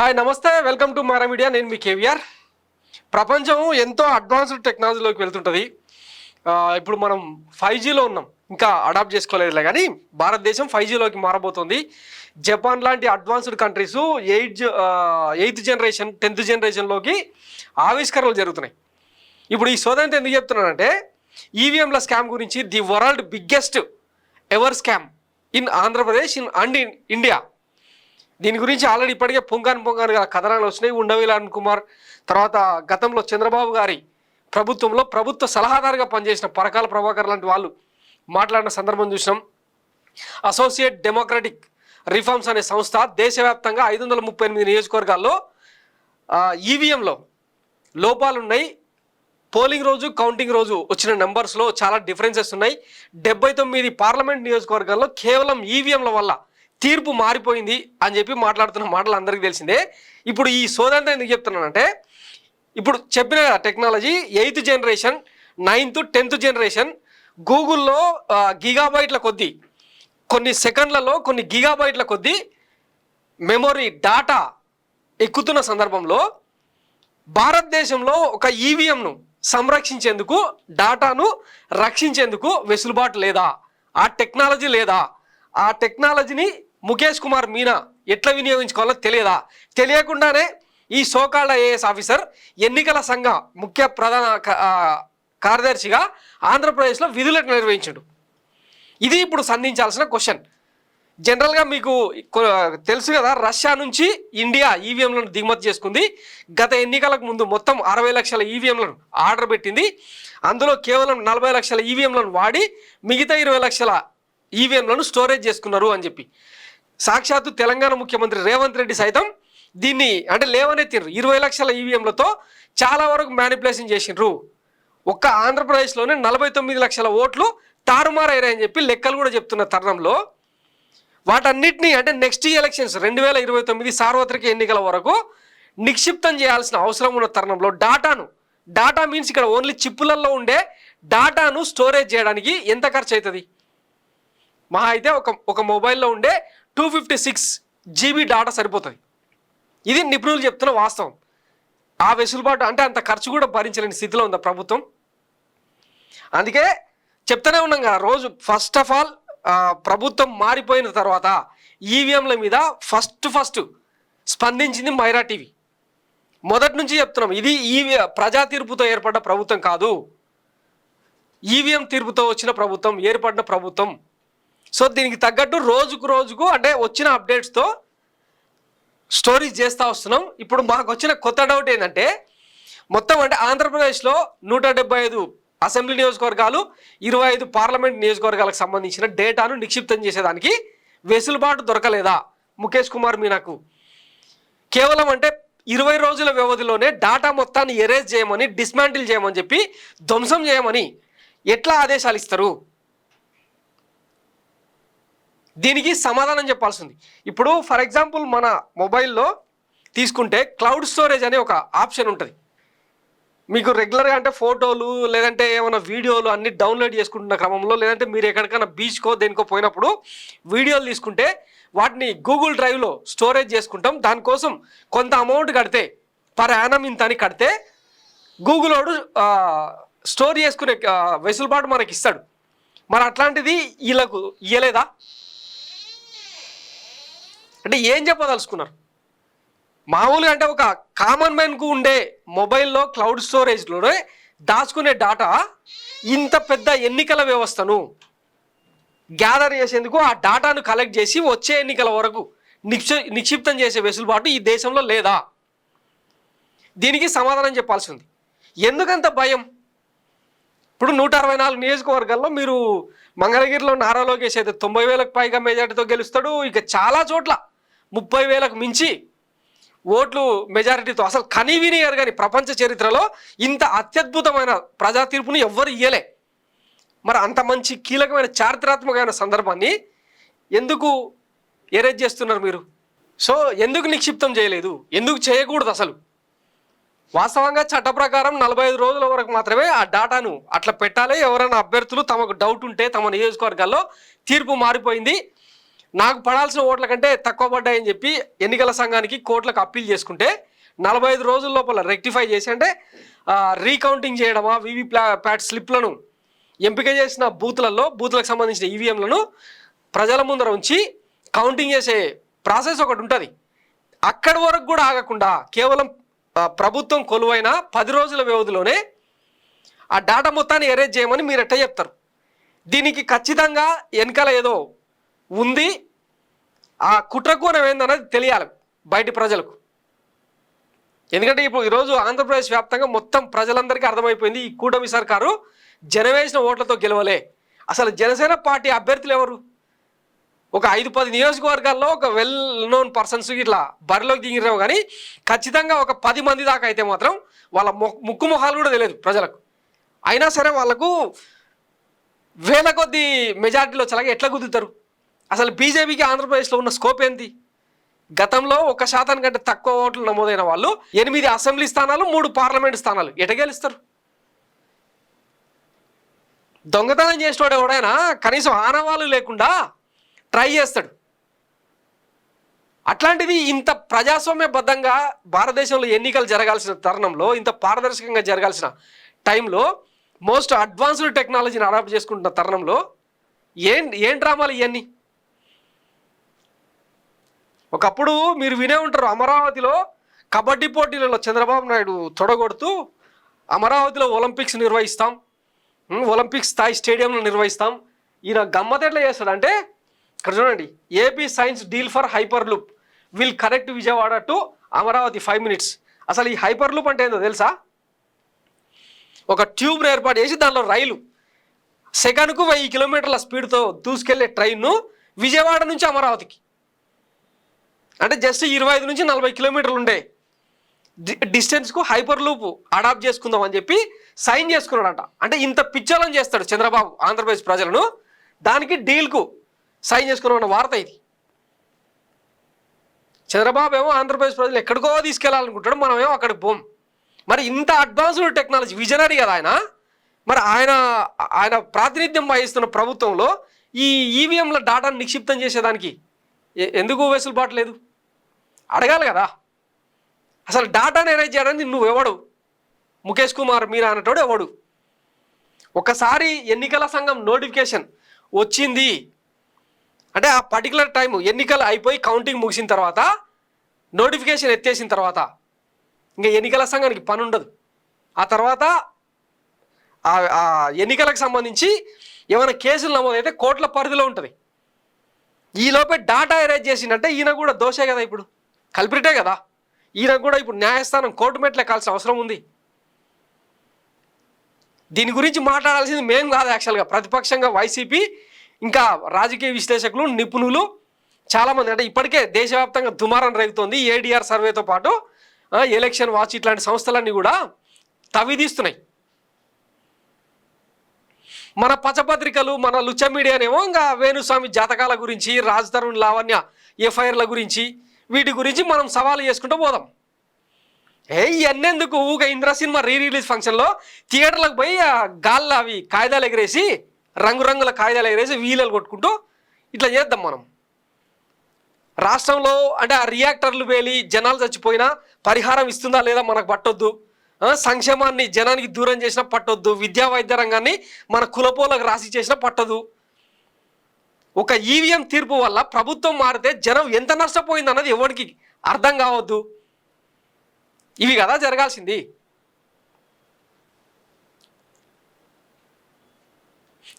Hi నమస్తే, welcome to Mara media. నేను మీ కేవీఆర్. ప్రపంచం ఎంతో అడ్వాన్స్డ్ టెక్నాలజీలోకి వెళ్తుంటుంది. ఇప్పుడు మనం 5Gలో ఉన్నాం, ఇంకా అడాప్ట్ చేసుకోలేదులే, కానీ భారతదేశం 5Gలోకి మారబోతుంది. జపాన్ లాంటి advanced countries 8th generation 10th జనరేషన్లోకి ఆవిష్కరణలు జరుగుతున్నాయి. ఇప్పుడు ఈ సోదంతా ఎందుకు చెప్తున్నానంటే, ఈవీఎంల స్కామ్ గురించి, the world biggest ever scam in Andhra Pradesh and in India. దీని గురించి ఆల్రెడీ ఇప్పటికే పొంగాను కథనాలు వచ్చినాయి. ఉండవల్లి అరుణ్ కుమార్, తర్వాత గతంలో చంద్రబాబు గారి ప్రభుత్వంలో ప్రభుత్వ సలహాదారుగా పనిచేసిన పరకాల ప్రభాకర్ లాంటి వాళ్ళు మాట్లాడిన సందర్భం చూసినాం. అసోసియేట్ డెమోక్రటిక్ రిఫార్మ్స్ అనే సంస్థ దేశవ్యాప్తంగా 538 నియోజకవర్గాల్లో ఈవీఎంలో లోపాలు ఉన్నాయి. పోలింగ్ రోజు, కౌంటింగ్ రోజు వచ్చిన నెంబర్స్లో చాలా డిఫరెన్సెస్ ఉన్నాయి. 79 పార్లమెంట్ నియోజకవర్గాల్లో కేవలం ఈవీఎంల వల్ల తీర్పు మారిపోయింది అని చెప్పి మాట్లాడుతున్న మాటలు అందరికీ తెలిసిందే. ఇప్పుడు ఈ సోదంతా ఎందుకు చెప్తున్నానంటే, ఇప్పుడు చెప్పిన technology 8th generation, 9th 10th generation గూగుల్లో గిగాబైట్ల కొద్దీ, కొన్ని సెకండ్లలో కొన్ని గిగాబైట్ల కొద్దీ మెమొరీ డాటా ఎక్కుతున్న సందర్భంలో భారతదేశంలో ఒక ఈవీఎంను సంరక్షించేందుకు, డాటాను రక్షించేందుకు వెసులుబాటు లేదా, ఆ టెక్నాలజీ లేదా, ఆ టెక్నాలజీని ముఖేష్ కుమార్ మీనా ఎట్లా వినియోగించుకోవాలో తెలియదా? తెలియకుండానే ఈ సోకాళ్ళ ఐఏఎస్ ఆఫీసర్ ఎన్నికల సంఘ ముఖ్య ప్రధాన కార్యదర్శిగా ఆంధ్రప్రదేశ్లో విధులను నిర్వహించాడు. ఇది ఇప్పుడు సంధించాల్సిన క్వశ్చన్. జనరల్గా మీకు తెలుసు కదా, రష్యా నుంచి ఇండియా ఈవీఎంలను దిగుమతి చేసుకుంది. గత ఎన్నికలకు ముందు మొత్తం 60 లక్షల ఈవీఎంలను ఆర్డర్ పెట్టింది. అందులో కేవలం 40 లక్షల ఈవీఎంలను వాడి మిగతా 20 లక్షల ఈవీఎంలను స్టోరేజ్ చేసుకున్నారు అని చెప్పి సాక్షాత్తు తెలంగాణ ముఖ్యమంత్రి రేవంత్ రెడ్డి సైతం దీన్ని అంటే లేవనెత్తిండ్రు. 20 లక్షల ఈవీఎంలతో చాలా వరకు మ్యానిపులేషన్ చేసిండ్రు. ఒక్క ఆంధ్రప్రదేశ్లోనే 49 లక్షల ఓట్లు తారుమారయ్యాయని చెప్పి లెక్కలు కూడా చెప్తున్న తరుణంలో వాటన్నిటినీ అంటే నెక్స్ట్ ఎలక్షన్స్ 2029 సార్వత్రిక ఎన్నికల వరకు నిక్షిప్తం చేయాల్సిన అవసరం ఉన్న తరుణంలో డాటా మీన్స్ ఇక్కడ ఓన్లీ చిప్పులలో ఉండే డాటాను స్టోరేజ్ చేయడానికి ఎంత ఖర్చు అవుతుంది? మహా అయితే ఒక మొబైల్లో ఉండే 256 GB డాటా సరిపోతుంది. ఇది నిపుణులు చెప్తున్న వాస్తవం. ఆ వెసులుబాటు అంటే అంత ఖర్చు కూడా భరించలేని స్థితిలో ఉంది ప్రభుత్వం. అందుకే చెప్తూనే ఉన్నాం కదా, రోజు ఫస్ట్ ఆఫ్ ఆల్ ప్రభుత్వం మారిపోయిన తర్వాత ఈవీఎంల మీద ఫస్ట్ స్పందించింది మైరా టీవీ. మొదటి నుంచి చెప్తున్నాం, ఇది ప్రజా తీర్పుతో ఏర్పడ్డ ప్రభుత్వం కాదు, ఈవీఎం తీర్పుతో వచ్చిన ప్రభుత్వం, ఏర్పడిన ప్రభుత్వం. సో దీనికి తగ్గట్టు రోజుకు అంటే వచ్చిన అప్డేట్స్తో స్టోరీస్ చేస్తూ వస్తున్నాం. ఇప్పుడు మాకు వచ్చిన కొత్త డౌట్ ఏంటంటే, మొత్తం అంటే ఆంధ్రప్రదేశ్లో 175 అసెంబ్లీ నియోజకవర్గాలు, 25 పార్లమెంట్ నియోజకవర్గాలకు సంబంధించిన డేటాను నిక్షిప్తం చేసేదానికి వెసులుబాటు దొరకలేదా ముఖేష్ కుమార్ మీనాకు? కేవలం అంటే 20 రోజుల వ్యవధిలోనే డాటా మొత్తాన్ని ఎరేజ్ చేయమని, డిస్మాంటిల్ చేయమని చెప్పి, ధ్వంసం చేయమని ఎట్లా ఆదేశాలు ఇస్తారు? దీనికి సమాధానం చెప్పాల్సింది. ఇప్పుడు ఫర్ ఎగ్జాంపుల్ మన మొబైల్లో తీసుకుంటే క్లౌడ్ స్టోరేజ్ అనే ఒక ఆప్షన్ ఉంటుంది. మీకు రెగ్యులర్గా అంటే ఫోటోలు లేదంటే ఏమైనా వీడియోలు అన్ని డౌన్లోడ్ చేసుకుంటున్న క్రమంలో, లేదంటే మీరు ఎక్కడికైనా బీచ్కో దేనికో పోయినప్పుడు వీడియోలు తీసుకుంటే వాటిని గూగుల్ డ్రైవ్లో స్టోరేజ్ చేసుకుంటాం. దానికోసం కొంత అమౌంట్ కడితే, పర్ యానం ఇంత అని కడితే గూగుల్ వాడు స్టోర్ చేసుకునే వెసులుబాటు మనకి ఇస్తాడు. మరి అట్లాంటిది వీళ్ళకు ఇయ్యలేదా? అంటే ఏం చెప్పదలుచుకున్నారు? మామూలుగా అంటే ఒక కామన్ మ్యాన్కు ఉండే మొబైల్లో క్లౌడ్ స్టోరేజ్లోనే దాచుకునే డాటా ఇంత పెద్ద ఎన్నికల వ్యవస్థను గ్యాదర్ చేసేందుకు, ఆ డాటాను కలెక్ట్ చేసి వచ్చే ఎన్నికల వరకు నిక్షిప్తం చేసే వెసులుబాటు ఈ దేశంలో లేదా? దీనికి సమాధానం చెప్పాల్సి ఉంది. ఎందుకంత భయం? ఇప్పుడు 164 నియోజకవర్గాల్లో మీరు మంగళగిరిలో నారా లోకేష్ అయితే 90,000కు పైగా మెజార్టీతో గెలుస్తాడు. ఇక చాలా చోట్ల 30,000కు మించి ఓట్లు మెజారిటీతో, అసలు కనీవినియర్ కానీ ప్రపంచ చరిత్రలో ఇంత అత్యద్భుతమైన ప్రజా తీర్పుని ఎవ్వరు ఇయ్యలే. మరి అంత మంచి కీలకమైన చారిత్రాత్మకమైన సందర్భాన్ని ఎందుకు ఎరేజ్ చేస్తున్నారు మీరు? సో ఎందుకు నిక్షిప్తం చేయలేదు? ఎందుకు చేయకూడదు? అసలు వాస్తవంగా చట్ట ప్రకారం 45 రోజుల వరకు మాత్రమే ఆ డాటాను అట్లా పెట్టాలి. ఎవరైనా అభ్యర్థులు తమకు డౌట్ ఉంటే, తమ నియోజకవర్గాల్లో తీర్పు మారిపోయింది, నాకు పడాల్సిన ఓట్ల కంటే తక్కువ పడ్డాయని చెప్పి ఎన్నికల సంఘానికి కోర్టులకు అప్పీల్ చేసుకుంటే 45 రోజుల లోపల రెక్టిఫై చేసి అంటే రీకౌంటింగ్ చేయడమా ప్యాట్ స్లిప్లను ఎంపిక చేసిన బూత్లకు సంబంధించిన ఈవీఎంలను ప్రజల ముందర ఉంచి కౌంటింగ్ చేసే ప్రాసెస్ ఒకటి ఉంటుంది. అక్కడి వరకు కూడా ఆగకుండా కేవలం ప్రభుత్వం కొలువైన 10 రోజుల వ్యవధిలోనే ఆ డేటా మొత్తాన్ని ఎరేజ్ చేయమని మీరు ఎట్లా చెప్తారు? దీనికి ఖచ్చితంగా వెనకాల ఏదో ఉంది, ఆ కుట్రకోణం ఏందన్నది తెలియాలి బయటి ప్రజలకు. ఎందుకంటే ఇప్పుడు ఈరోజు ఆంధ్రప్రదేశ్ వ్యాప్తంగా మొత్తం ప్రజలందరికీ అర్థమైపోయింది ఈ కూటమి సర్కారు జనవేసిన ఓట్లతో గెలవలే. అసలు జనసేన పార్టీ అభ్యర్థులు ఎవరు? ఒక 5-10 నియోజకవర్గాల్లో ఒక వెల్ నోన్ పర్సన్స్ ఇట్లా బరిలోకి దిగిరేమో, కానీ ఖచ్చితంగా ఒక 10 మంది దాకా అయితే మాత్రం వాళ్ళ ముక్కు మొహాలు కూడా తెలియదు ప్రజలకు. అయినా సరే వాళ్ళకు వేల కొద్ది మెజార్టీలో చలాగా ఎట్లా కుదురుతారు? అసలు బీజేపీకి ఆంధ్రప్రదేశ్లో ఉన్న స్కోప్ ఏంటి? గతంలో 1% కంటే తక్కువ ఓట్లు నమోదైన వాళ్ళు 8 అసెంబ్లీ స్థానాలు 3 పార్లమెంటు స్థానాలు ఎట గెలుస్తారు? దొంగతనం చేసేవాడు ఎవడైనా కనీసం ఆనవాళ్ళు లేకుండా ట్రై చేస్తాడు. అట్లాంటిది ఇంత ప్రజాస్వామ్యబద్ధంగా భారతదేశంలో ఎన్నికలు జరగాల్సిన తరుణంలో, ఇంత పారదర్శకంగా జరగాల్సిన టైంలో, మోస్ట్ అడ్వాన్స్డ్ టెక్నాలజీని అడాప్ట్ చేసుకుంటున్న తరుణంలో ఏం డ్రామాలు ఇవన్నీ? ఒకప్పుడు మీరు వినే ఉంటారు, అమరావతిలో కబడ్డీ పోటీలలో చంద్రబాబు నాయుడు తొడగొడుతూ అమరావతిలో ఒలింపిక్స్ నిర్వహిస్తాం, ఒలింపిక్స్ స్థాయి స్టేడియంలో నిర్వహిస్తాం. ఈయన గమ్మత్ ఎట్లా చేస్తాడంటే, ఇక్కడ చూడండి, AP science deal for hyper loop will connect Vijayawada to Amaravati 5 minutes. అసలు ఈ హైపర్ లూప్ అంటే ఏందో తెలుసా? ఒక ట్యూబ్ను ఏర్పాటు చేసి దానిలో రైలు సెకనుకు 1000 కిలోమీటర్ల స్పీడ్తో దూసుకెళ్లే ట్రైన్ను విజయవాడ నుంచి అమరావతికి, అంటే జస్ట్ 25 నుంచి 40 కిలోమీటర్లు ఉండే డిస్టెన్స్కు హైపర్ లూప్ అడాప్ట్ చేసుకుందాం అని చెప్పి సైన్ చేసుకున్నాడంట. అంటే ఇంత పిచ్చోలం చేస్తాడు చంద్రబాబు ఆంధ్రప్రదేశ్ ప్రజలను, దానికి డీల్కు సైన్ చేసుకున్న వార్త ఇది. చంద్రబాబు ఏమో ఆంధ్రప్రదేశ్ ప్రజలు ఎక్కడికో తీసుకెళ్లాలనుకుంటాడు, మనమేమో అక్కడికి పోం. మరి ఇంత అడ్వాన్స్డ్ టెక్నాలజీ విజనరీ కదా ఆయన. మరి ఆయన ప్రాతినిధ్యం వహిస్తున్న ప్రభుత్వంలో ఈ ఈవీఎంల డాటాను నిక్షిప్తం చేసేదానికి ఎందుకు వెసులుబాటు లేదు? అడగాలి కదా. అసలు డాటాను ఎరేజ్ చేయడానికి నువ్వెవడు? ముఖేష్ కుమార్ మీరా అన్నటోడు ఎవడు? ఒకసారి ఎన్నికల సంఘం నోటిఫికేషన్ వచ్చింది అంటే ఆ పర్టికులర్ టైం ఎన్నికలు అయిపోయి కౌంటింగ్ ముగిసిన తర్వాత నోటిఫికేషన్ ఎత్తేసిన తర్వాత ఇంకా ఎన్నికల సంఘానికి పని ఉండదు. ఆ తర్వాత ఆ ఎన్నికలకు సంబంధించి ఏమైనా కేసులు నమోదైతే కోర్టుల పరిధిలో ఉంటుంది. ఈలోపే డాటా ఎరేజ్ చేసిందంటే ఈయన కూడా దోషే కదా, ఇప్పుడు కల్ప్రిటే కదా. ఈయన కూడా ఇప్పుడు న్యాయస్థానం కోర్టు మెట్లు ఎక్కాల్సిన అవసరం ఉంది. దీని గురించి మాట్లాడాల్సింది మేము కాదు, యాక్చువల్గా ప్రతిపక్షంగా వైసీపీ ఇంకా రాజకీయ విశ్లేషకులు నిపుణులు చాలామంది. అంటే ఇప్పటికే దేశవ్యాప్తంగా దుమారం రేగుతోంది. ఏడీఆర్ సర్వేతో పాటు ఎలక్షన్ వాచ్ ఇట్లాంటి సంస్థలన్నీ కూడా తవిదీస్తున్నాయి. మన పచ్చపత్రికలు, మన లుచ్చ మీడియానేమో ఇంకా వేణుస్వామి జాతకాల గురించి, రాజ్ తరుణ్ లావణ్య ఎఫ్ఐఆర్ల గురించి, వీటి గురించి మనం సవాలు చేసుకుంటూ పోదాం. ఇవన్నెందుకు? ఊగా ఇంద్ర సినిమా రిలీజ్ ఫంక్షన్లో థియేటర్లకు పోయి గాల్లో అవి కాగితాలు ఎగరేసి, రంగురంగుల కాగితాలు ఎగరేసి వీలలు కొట్టుకుంటూ ఇట్లా చేద్దాం మనం. రాష్ట్రంలో అంటే ఆ రియాక్టర్లు వేలి జనాలు చచ్చిపోయినా పరిహారం ఇస్తుందా లేదా మనకు పట్టొద్దు. సంక్షేమాన్ని జనానికి దూరం చేసినా పట్టొద్దు. విద్యా వైద్య రంగాన్ని మన కులపోలకు రాసి చేసినా పట్టదు. ఒక ఈవీఎం తీర్పు వల్ల ప్రభుత్వం మారితే జనం ఎంత నష్టపోయింది అన్నది ఎవరికి అర్థం కావద్దు. ఇవి కదా జరగాల్సింది.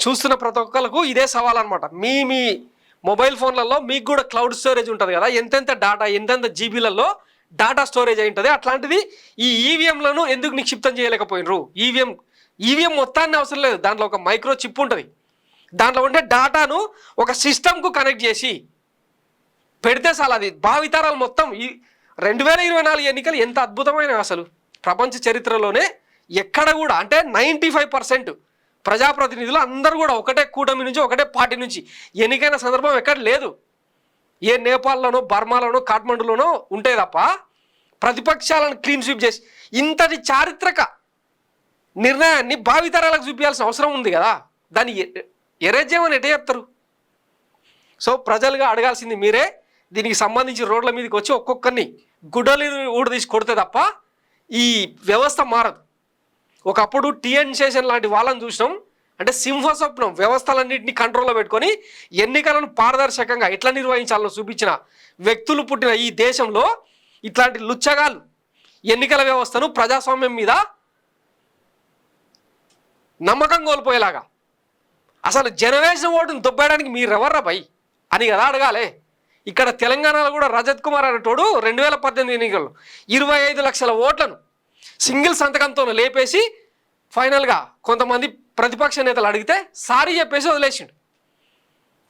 చూస్తున్న ప్రతి ఒక్కరికి ఇదే సవాల్ అనమాట. మీ మొబైల్ ఫోన్లలో మీకు కూడా క్లౌడ్ స్టోరేజ్ ఉంటుంది కదా, ఎంతెంత డాటా ఎంతెంత జీబీలలో డాటా స్టోరేజ్ అయి ఉంటుంది. అట్లాంటిది ఈ ఈవీఎంలను ఎందుకు నిక్షిప్తం చేయలేకపోయినరు? ఈవీఎం మొత్తాన్ని అవసరం లేదు, దాంట్లో ఒక మైక్రో చిప్ ఉంటుంది. దాంట్లో ఉండే డాటాను ఒక సిస్టమ్కు కనెక్ట్ చేసి పెడితే చాలు, అది భావితరాలు మొత్తం. ఈ 2024 ఎన్నికలు ఎంత అద్భుతమైనవి అసలు. ప్రపంచ చరిత్రలోనే ఎక్కడ కూడా అంటే 95% ప్రజాప్రతినిధులు అందరూ కూడా ఒకటే కూటమి నుంచి, ఒకటే పార్టీ నుంచి ఎన్నికైన సందర్భం ఎక్కడ లేదు. ఏ నేపాల్లోనో, బర్మాలోనో, కాఠ్మండులోనో ఉంటే తప్ప ప్రతిపక్షాలను క్లీన్ స్వీప్ చేసి ఇంతటి చారిత్రక నిర్ణయాన్ని భావితరాలకు చూపించాల్సిన అవసరం ఉంది కదా. దాన్ని ఎరేజ్ చేయమని ఎట్లా చెప్తారు? సో ప్రజలుగా అడగాల్సింది మీరే. దీనికి సంబంధించి రోడ్ల మీదకి వచ్చి ఒక్కొక్కరిని గుడ్డలు ఊడదీసి కొడితే తప్ప ఈ వ్యవస్థ మారదు. ఒకప్పుడు టీఎన్ శేషన్ లాంటి వాళ్ళని చూసినాం. అంటే సింహస్వప్నం, వ్యవస్థలన్నింటినీ కంట్రోల్లో పెట్టుకొని ఎన్నికలను పారదర్శకంగా ఎట్లా నిర్వహించాలో చూపించిన వ్యక్తులు పుట్టిన ఈ దేశంలో ఇట్లాంటి లుచ్చగాళ్ళు ఎన్నికల వ్యవస్థను, ప్రజాస్వామ్యం మీద నమ్మకం కోల్పోయేలాగా అసలు జనరేషన్ ఓటును దొబ్బేయడానికి మీరెవర్రా భయ్ అని కదా అడగాలి. ఇక్కడ తెలంగాణలో కూడా రజత్ కుమార్ అనేటోడు 2018 ఎన్నికల్లో 25 లక్షల ఓట్లను సింగిల్ సంతకంతో లేపేసి ఫైనల్గా కొంతమంది ప్రతిపక్ష నేతలు అడిగితే సారీ చెప్పేసి వదిలేసిండు.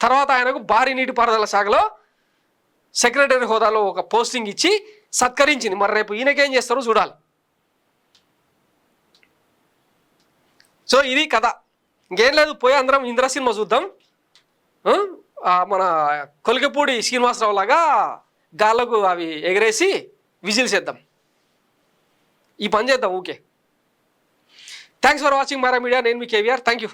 తర్వాత ఆయనకు భారీ నీటిపారుదల శాఖలో సెక్రటరీ హోదాలో ఒక పోస్టింగ్ ఇచ్చి సత్కరించింది. మరి రేపు ఈయనకేం చేస్తారో చూడాలి. సో ఇది కథ, ఇంకేం లేదు. పోయి అందరం ఇంద్ర సినిమా చూద్దాం. మన కొలికపూడి శ్రీనివాసరావు లాగా గాళ్ళకు అవి ఎగరేసి విజిల్స్ చేద్దాం. ఈ పని చేద్దాం. Okay, thanks for watching Mara media. నేను మీ కేవీఆర్. Thank you.